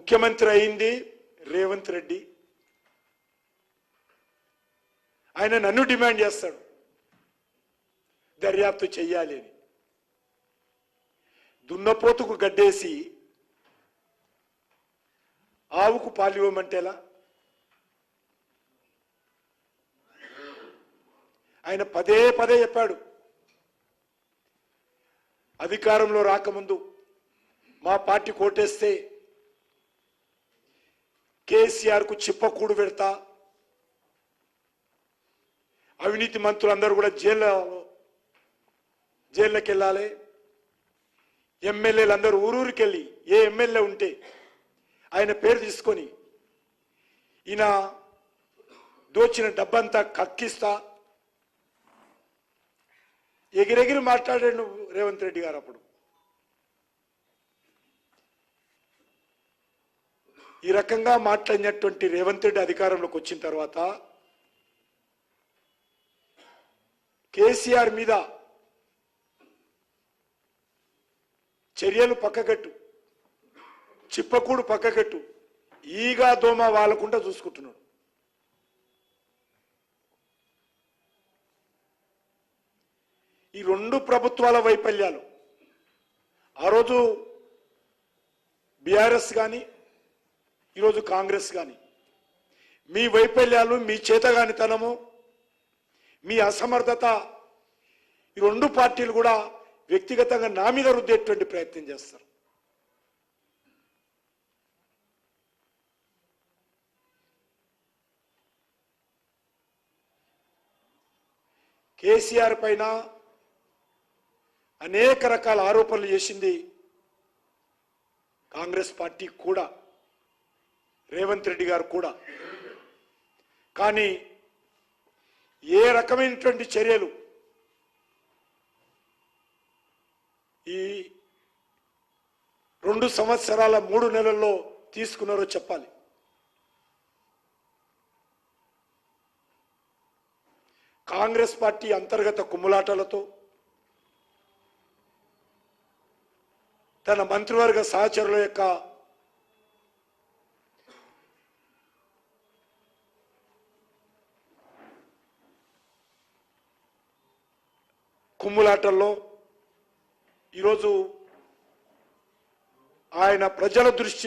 ముఖ్యమంత్రి అయింది రేవంత్ రెడ్డి. ఆయన నన్ను డిమాండ్ చేస్తాడు దర్యాప్తు చెయ్యాలి అని. దున్నపోతుకు గడ్డేసి ఆవుకు పాలివ్వమంటేలా? ఆయన పదే పదే చెప్పాడు, అధికారంలో రాకముందు మా పార్టీ కోటేస్తే కేసీఆర్కు చిప్పకూడు పెడతా, అవినీతి మంత్రులందరూ కూడా జైల్లోకి వెళ్ళాలి, ఎమ్మెల్యేలు అందరూ ఊరూరికి వెళ్ళి ఏ ఎమ్మెల్యే ఉంటే ఆయన పేరు తీసుకొని ఈయన దోచిన డబ్బంతా కక్కిస్తా ఎగిరెగిరి మాట్లాడాడు రేవంత్ రెడ్డి గారు. అప్పుడు ఈ రకంగా మాట్లాడినటువంటి రేవంత్ రెడ్డి అధికారంలోకి వచ్చిన తర్వాత కేసీఆర్ మీద చర్యలు పక్కకట్టు, చిప్పకూడు పక్కకట్టు, ఈగా దోమ వాళ్ళకుండా చూసుకుంటున్నాడు. ఈ రెండు ప్రభుత్వాల వైఫల్యాలు, ఆ రోజు బీఆర్ఎస్ కానీ ఈరోజు కాంగ్రెస్ కానీ, మీ వైఫల్యాలు, మీ చేతగానితనము, మీ అసమర్థత, ఈ రెండు పార్టీలు కూడా వ్యక్తిగతంగా నా మీద రుద్దేటువంటి ప్రయత్నం చేస్తారు. కేసీఆర్ పైన అనేక రకాల ఆరోపణలు చేసింది కాంగ్రెస్ పార్టీ కూడా, రేవంత్ రెడ్డి గారు కూడా. కానీ ఏ రకమైనటువంటి చర్యలు ఈ 2 సంవత్సరాల 3 నెలల్లో తీసుకున్నారో చెప్పాలి. కాంగ్రెస్ పార్టీ అంతర్గత కుమ్ములాటలతో, తన మంత్రివర్గ సహచరుల యొక్క కుమ్ములాటల్లో ఈరోజు ఆయన ప్రజల దృష్టి